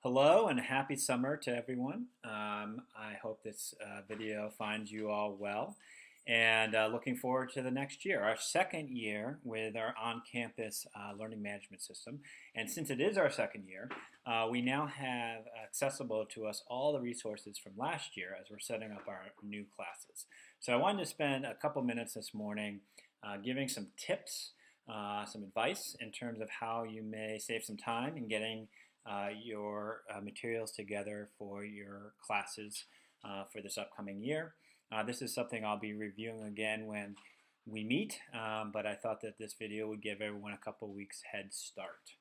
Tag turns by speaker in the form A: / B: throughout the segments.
A: Hello and happy summer to everyone. I hope this video finds you all well and looking forward to the next year, our second year with our on-campus learning management system. And since it is our second year, we now have accessible to us all the resources from last year as we're setting up our new classes. So I wanted to spend a couple minutes this morning giving some tips, some advice in terms of how you may save some time in getting your materials together for your classes for this upcoming year. This is something I'll be reviewing again when we meet, but I thought that this video would give everyone a couple weeks head start.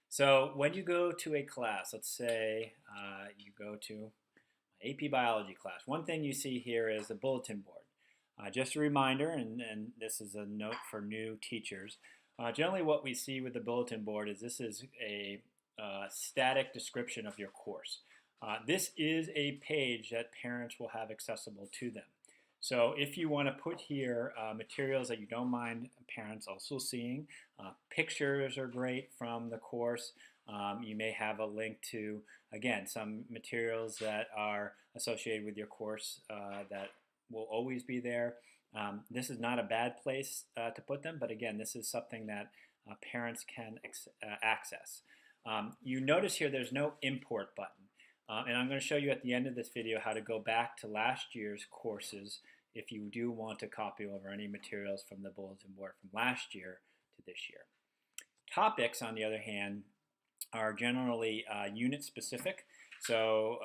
A: So when you go to a class, let's say you go to AP Biology class, one thing you see here is the bulletin board. Just a reminder, and this is a note for new teachers, generally what we see with the bulletin board is this is a static description of your course. This is a page that parents will have accessible to them. So if you want to put here materials that you don't mind parents also seeing, pictures are great from the course. You may have a link to, again, some materials that are associated with your course that will always be there. This is not a bad place to put them, but again, this is something that parents can access. You notice here there's no import button. And I'm going to show you at the end of this video how to go back to last year's courses if you do want to copy over any materials from the bulletin board from last year to this year. Topics, on the other hand, are generally unit specific. So,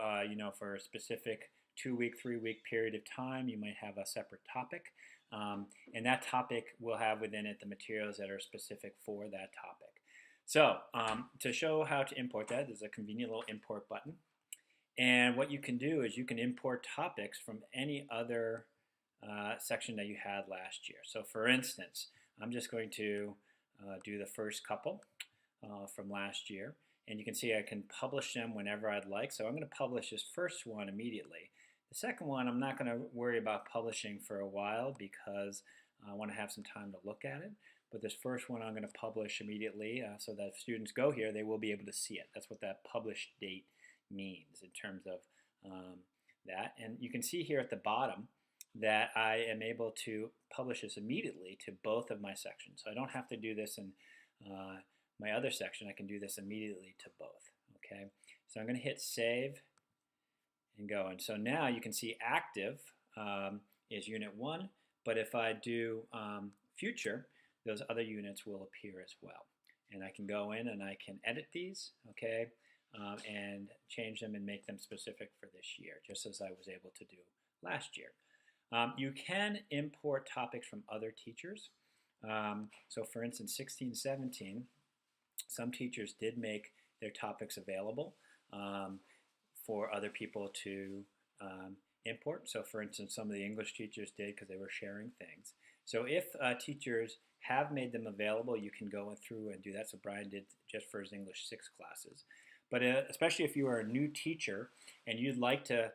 A: for a specific 2-week, 3-week period of time, you might have a separate topic. And that topic will have within it the materials that are specific for that topic. So to show how to import that, there's a convenient little import button. And what you can do is you can import topics from any other section that you had last year. So for instance, I'm just going to do the first couple from last year. And you can see I can publish them whenever I'd like. So I'm going to publish this first one immediately. The second one, I'm not going to worry about publishing for a while because I want to have some time to look at it. But this first one I'm going to publish immediately so that if students go here, they will be able to see it. That's what that published date means in terms of that. And you can see here at the bottom that I am able to publish this immediately to both of my sections. So I don't have to do this in my other section. I can do this immediately to both. Okay. So I'm going to hit save and go. And so now you can see active is unit 1. But if I do future, those other units will appear as well. And I can go in and I can edit these, okay, and change them and make them specific for this year, just as I was able to do last year. You can import topics from other teachers. So for instance, 16-17, some teachers did make their topics available for other people to import. So for instance, some of the English teachers did because they were sharing things. So if teachers have made them available, you can go through and do that. So Brian did just for his English 6 classes. But especially if you are a new teacher and you'd like to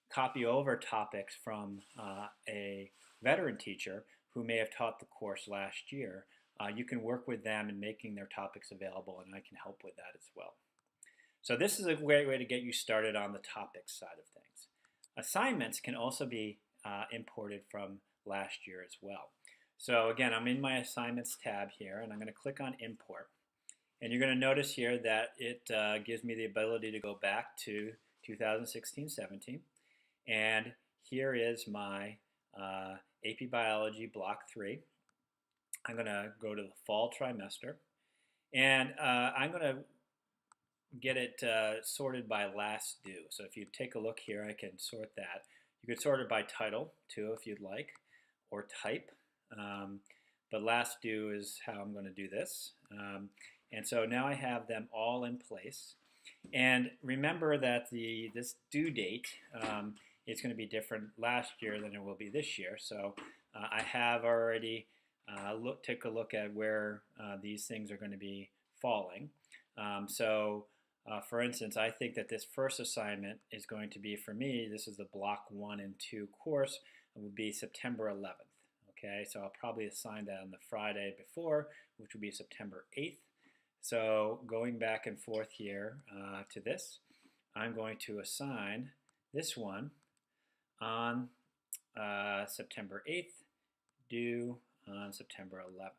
A: copy over topics from a veteran teacher who may have taught the course last year, you can work with them in making their topics available, and I can help with that as well. So this is a great way to get you started on the topics side of things. Assignments can also be imported from last year as well. So again, I'm in my assignments tab here, and I'm going to click on import. And you're going to notice here that it gives me the ability to go back to 2016-17. And here is my AP Biology Block 3. I'm going to go to the fall trimester. And I'm going to get it sorted by last due. So if you take a look here, I can sort that. You could sort it by title too if you'd like, or type. But last due is how I'm going to do this. And so now I have them all in place. And remember that this due date is going to be different last year than it will be this year. So I have already take a look at where these things are going to be falling. For instance, I think that this first assignment is going to be, for me, this is the block 1 and 2 course, it will be September 11th. Okay, so I'll probably assign that on the Friday before, which will be September 8th. So going back and forth here to this, I'm going to assign this one on September 8th, due on September 11th.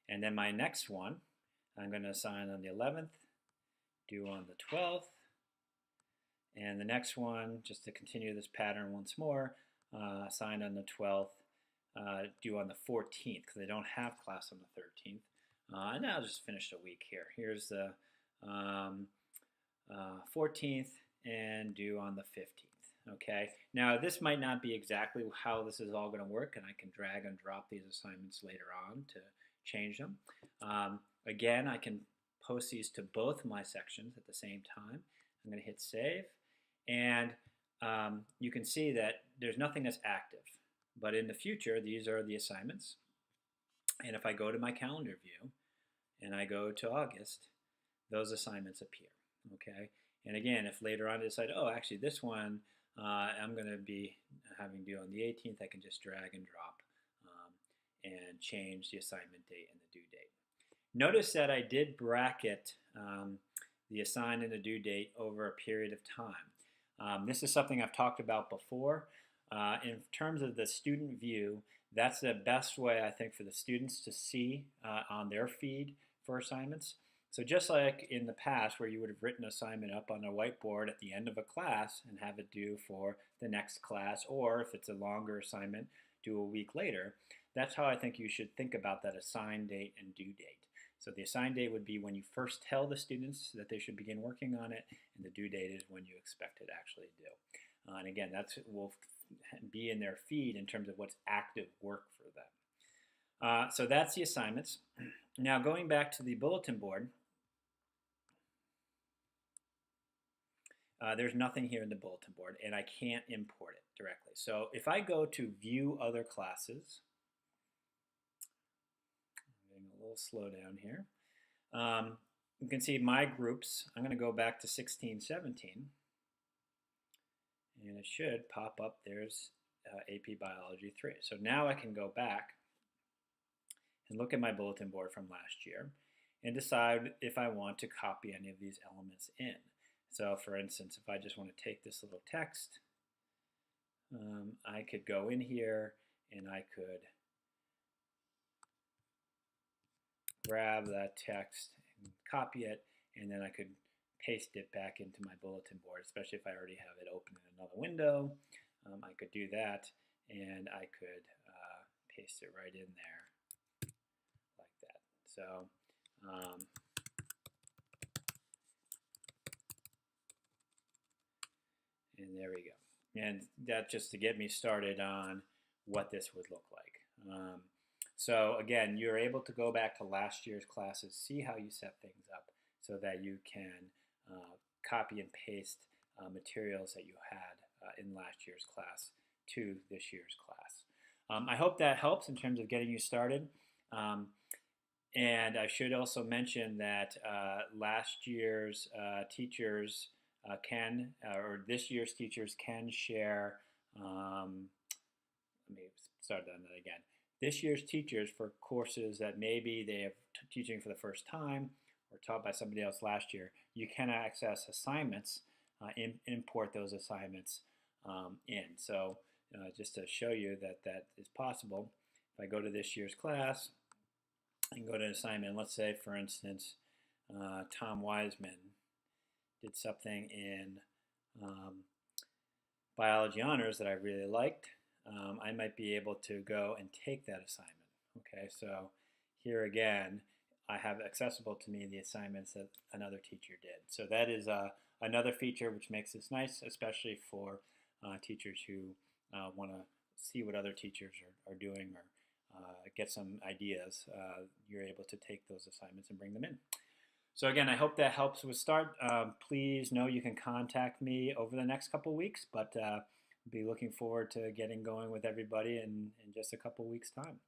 A: And then my next one, I'm going to assign on the 11th, due on the 12th. And the next one, just to continue this pattern once more, assigned on the 12th, due on the 14th, because they don't have class on the 13th. And I'll just finish the week here. Here's the 14th and due on the 15th. Okay, now this might not be exactly how this is all going to work, and I can drag and drop these assignments later on to change them. Again, I can post these to both my sections at the same time. I'm going to hit save, and you can see that there's nothing that's active. But in the future, these are the assignments. And if I go to my calendar view and I go to August, those assignments appear. Okay. And again, if later on I decide, oh, actually this one I'm going to be having due on the 18th, I can just drag and drop and change the assignment date and the due date. Notice that I did bracket the assign and the due date over a period of time. This is something I've talked about before. In terms of the student view, that's the best way, I think, for the students to see on their feed for assignments. So just like in the past where you would have written an assignment up on a whiteboard at the end of a class and have it due for the next class, or if it's a longer assignment, due a week later, that's how I think you should think about that assign date and due date. So the assign date would be when you first tell the students that they should begin working on it, and the due date is when you expect it actually due. And again, that will be in their feed in terms of what's active work for them. So that's the assignments. Now going back to the bulletin board, there's nothing here in the bulletin board, and I can't import it directly. So if I go to view other classes, I'm getting a little slow down here. You can see my groups. I'm going to go back to 16, 17. And it should pop up, there's AP Biology 3. So now I can go back and look at my bulletin board from last year and decide if I want to copy any of these elements in. So for instance, if I just want to take this little text, I could go in here and I could grab that text and copy it, and then I could paste it back into my bulletin board, especially if I already have it open in another window. I could do that, and I could paste it right in there like that. So and there we go. And that just to get me started on what this would look like. So again, you're able to go back to last year's classes, see how you set things up so that you can copy and paste materials that you had in last year's class to this year's class. I hope that helps in terms of getting you started. And I should also mention that last year's teachers or this year's teachers can share, let me start on that again. This year's teachers for courses that maybe they are teaching for the first time or taught by somebody else last year, you can access assignments, import those assignments in. So just to show you that that is possible, if I go to this year's class and go to an assignment, let's say for instance, Tom Wiseman did something in biology honors that I really liked, I might be able to go and take that assignment. Okay, so here again, I have accessible to me the assignments that another teacher did. So that is another feature which makes this nice, especially for teachers who want to see what other teachers are doing or get some ideas. You're able to take those assignments and bring them in. So again, I hope that helps with start. Please know you can contact me over the next couple weeks, but be looking forward to getting going with everybody in just a couple weeks' time.